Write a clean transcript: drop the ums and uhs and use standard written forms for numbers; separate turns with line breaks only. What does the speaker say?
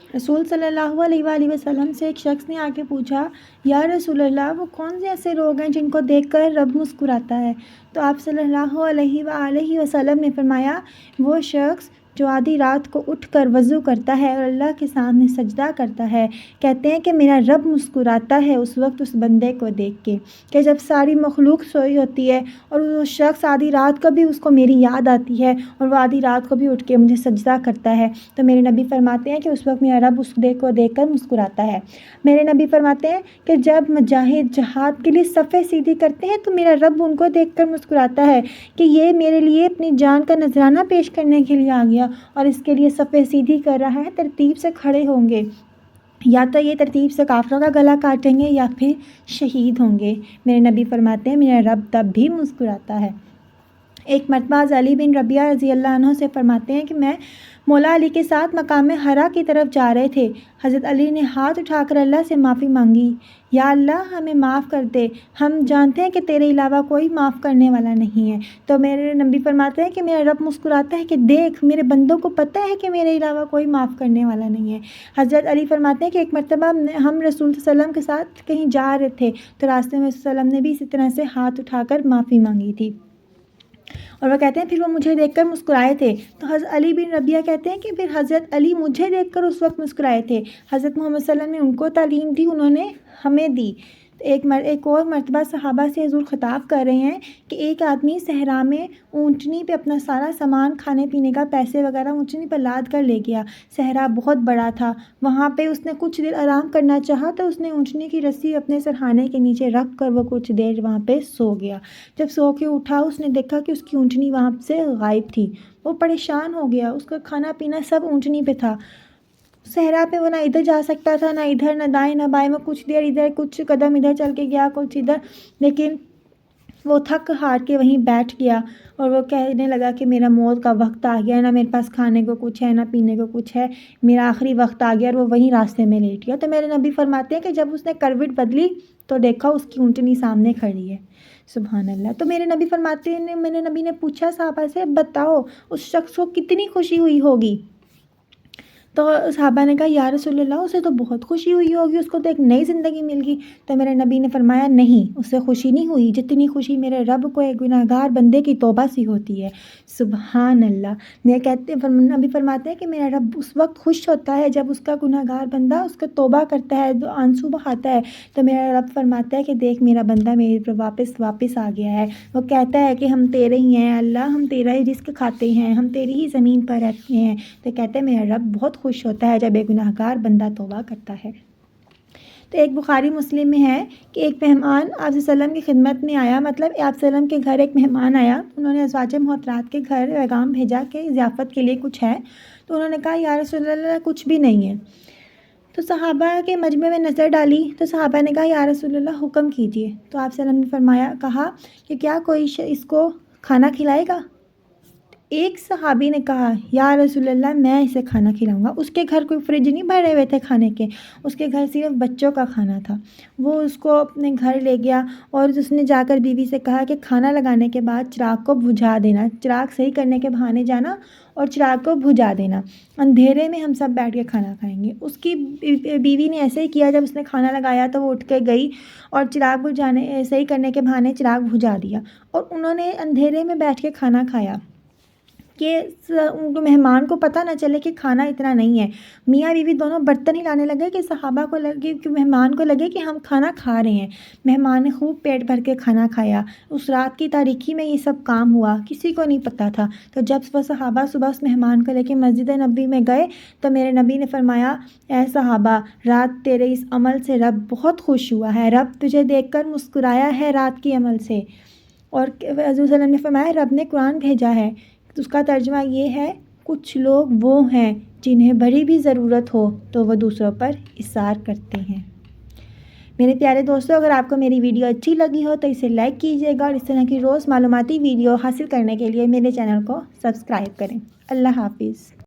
رسول صلی اللہ علیہ وآلہ وسلم سے ایک شخص نے آ کے پوچھا، یا رسول اللہ، وہ کون سے ایسے لوگ ہیں جن کو دیکھ کر رب مسکراتا ہے؟ تو آپ صلی اللہ علیہ وآلہ وسلم نے فرمایا، وہ شخص جو آدھی رات کو اٹھ کر وضو کرتا ہے اور اللہ کے سامنے سجدہ کرتا ہے، کہتے ہیں کہ میرا رب مسکراتا ہے اس وقت اس بندے کو دیکھ کے، کہ جب ساری مخلوق سوئی ہوتی ہے اور وہ شخص آدھی رات کو بھی اس کو میری یاد آتی ہے اور وہ آدھی رات کو بھی اٹھ کے مجھے سجدہ کرتا ہے، تو میرے نبی فرماتے ہیں کہ اس وقت میرا رب اس کو دیکھ کر مسکراتا ہے۔ میرے نبی فرماتے ہیں کہ جب مجاہد جہاد کے لیے صفیں سیدھی کرتے ہیں تو میرا رب ان کو دیکھ کر مسکراتا ہے کہ یہ میرے لیے اپنی جان کا نذرانہ پیش کرنے کے لیے آ گیا اور اس کے لیے صفیں سیدھی کر رہا ہے، ترتیب سے کھڑے ہوں گے، یا تو یہ ترتیب سے کافروں کا گلا کاٹیں گے یا پھر شہید ہوں گے۔ میرے نبی فرماتے ہیں میرا رب تب بھی مسکراتا ہے۔ ایک مرتبہ علی بن ربیعہ رضی اللہ عنہ سے فرماتے ہیں کہ میں مولا علی کے ساتھ مقام حرا کی طرف جا رہے تھے۔ حضرت علی نے ہاتھ اٹھا کر اللہ سے معافی مانگی، یا اللہ ہمیں معاف کر دے، ہم جانتے ہیں کہ تیرے علاوہ کوئی معاف کرنے والا نہیں ہے۔ تو میرے نبی فرماتے ہیں کہ میرا رب مسکراتا ہے کہ دیکھ میرے بندوں کو پتہ ہے کہ میرے علاوہ کوئی معاف کرنے والا نہیں ہے۔ حضرت علی فرماتے ہیں کہ ایک مرتبہ ہم رسول صلی اللہ علیہ وسلم کے ساتھ کہیں جا رہے تھے تو راستے میں رسول صلی اللہ علیہ وسلم نے بھی اسی طرح سے ہاتھ اٹھا کر معافی مانگی تھی، اور وہ کہتے ہیں پھر وہ مجھے دیکھ کر مسکرائے تھے۔ تو حضرت علی بن ربیعہ کہتے ہیں کہ پھر حضرت علی مجھے دیکھ کر اس وقت مسکرائے تھے۔ حضرت محمد صلی اللہ علیہ وسلم نے ان کو تعلیم دی، انہوں نے ہمیں دی۔ ایک اور مرتبہ صحابہ سے حضور خطاب کر رہے ہیں کہ ایک آدمی صحرا میں اونٹنی پہ اپنا سارا سامان، کھانے پینے کا، پیسے وغیرہ اونٹنی پہ لاد کر لے گیا۔ صحرا بہت بڑا تھا، وہاں پہ اس نے کچھ دیر آرام کرنا چاہا تو اس نے اونٹنی کی رسی اپنے سرہانے کے نیچے رکھ کر وہ کچھ دیر وہاں پہ سو گیا۔ جب سو کے اٹھا اس نے دیکھا کہ اس کی اونٹنی وہاں سے غائب تھی۔ وہ پریشان ہو گیا، اس کا کھانا پینا سب اونٹنی پہ تھا۔ صحرا پہ وہ نہ ادھر جا سکتا تھا، نہ ادھر، نہ دائیں نہ بائیں، وہ کچھ دیر ادھر، کچھ قدم ادھر چل کے گیا، کچھ ادھر، لیکن وہ تھک ہار کے وہیں بیٹھ گیا اور وہ کہنے لگا کہ میرا موت کا وقت آ گیا، نہ میرے پاس کھانے کو کچھ ہے، نہ پینے کو کچھ ہے، میرا آخری وقت آ گیا، اور وہ وہیں راستے میں لیٹ گیا۔ تو میرے نبی فرماتے ہیں کہ جب اس نے کروٹ بدلی تو دیکھا اس کی اونٹنی سامنے کھڑی ہے۔ سبحان اللہ۔ تو میرے نبی فرماتے ہیں، میرے نبی نے پوچھا صحابہ سے، بتاؤ اس شخص کو کتنی خوشی ہوئی ہوگی؟ تو صحابہ نے کہا یا رسول اللہ اسے تو بہت خوشی ہوئی ہوگی، اس کو تو ایک نئی زندگی مل گئی۔ تو میرے نبی نے فرمایا نہیں، اس سے خوشی نہیں ہوئی جتنی خوشی میرے رب کو ایک گناہگار بندے کی توبہ سے ہوتی ہے۔ سبحان اللہ۔ نبی فرماتے ہیں کہ میرا رب اس وقت خوش ہوتا ہے جب اس کا گناہگار بندہ اس کا توبہ کرتا ہے، آنسو بہاتا ہے، تو میرا رب فرماتا ہے کہ دیکھ میرا بندہ میرے پر واپس آ گیا ہے۔ وہ کہتا ہے کہ ہم تیرے ہی ہیں اللہ، ہم تیرا ہی رزق کھاتے ہیں، ہم تیری ہی زمین پر رہتے ہیں۔ تو کہتے ہیں میرا رب بہت خوش ہوتا ہے جب ایک گناہگار بندہ توبہ کرتا ہے۔ تو ایک بخاری مسلم میں ہے کہ ایک مہمان آپ صلی اللہ علیہ وسلم کی خدمت میں آیا، مطلب آپ صلی اللہ علیہ وسلم کے گھر ایک مہمان آیا، انہوں نے ازواج محترمات کے گھر پیغام بھیجا کہ ضیافت کے لیے کچھ ہے، تو انہوں نے کہا یا رسول اللہ کچھ بھی نہیں ہے۔ تو صحابہ کے مجمع میں نظر ڈالی تو صحابہ نے کہا یا رسول اللہ حکم کیجیے۔ تو آپ صلی اللہ علیہ وسلم نے کہا کہ کیا کوئی اس کو کھانا کھلائے گا؟ ایک صحابی نے کہا یا رسول اللہ میں اسے کھانا کھلاؤں گا۔ اس کے گھر کوئی فریج نہیں بھرے ہوئے تھے کھانے کے، اس کے گھر صرف بچوں کا کھانا تھا۔ وہ اس کو اپنے گھر لے گیا اور اس نے جا کر بیوی سے کہا کہ کھانا لگانے کے بعد چراغ کو بجھا دینا، چراغ صحیح کرنے کے بہانے جانا اور چراغ کو بجھا دینا، اندھیرے میں ہم سب بیٹھ کے کھانا کھائیں گے۔ اس کی بیوی نے ایسے ہی کیا، جب اس نے کھانا لگایا تو وہ اٹھ کے گئی اور چراغ بجھانے صحیح کرنے کے بہانے چراغ بجھا دیا، اور انہوں نے اندھیرے میں بیٹھ کے کھانا کھایا کہ مہمان کو پتہ نہ چلے کہ کھانا اتنا نہیں ہے۔ میاں بیوی دونوں برتن ہی لانے لگے کہ صحابہ کو لگے کہ مہمان کو لگے کہ ہم کھانا کھا رہے ہیں۔ مہمان نے خوب پیٹ بھر کے کھانا کھایا۔ اس رات کی تاریکی میں یہ سب کام ہوا، کسی کو نہیں پتہ تھا۔ تو جب وہ صحابہ صبح اس مہمان کو لے کے مسجد نبوی میں گئے تو میرے نبی نے فرمایا اے صحابہ، رات تیرے اس عمل سے رب بہت خوش ہوا ہے، رب تجھے دیکھ کر مسکرایا ہے رات کے عمل سے۔ اور حضور صلی اللہ علیہ وسلم نے فرمایا رب نے قرآن بھیجا ہے، اس کا ترجمہ یہ ہے کچھ لوگ وہ ہیں جنہیں بڑی بھی ضرورت ہو تو وہ دوسروں پر اصرار کرتے ہیں۔ میرے پیارے دوستو، اگر آپ کو میری ویڈیو اچھی لگی ہو تو اسے لائک کیجیے گا، اور اس طرح کی روز معلوماتی ویڈیو حاصل کرنے کے لیے میرے چینل کو سبسکرائب کریں۔ اللہ حافظ۔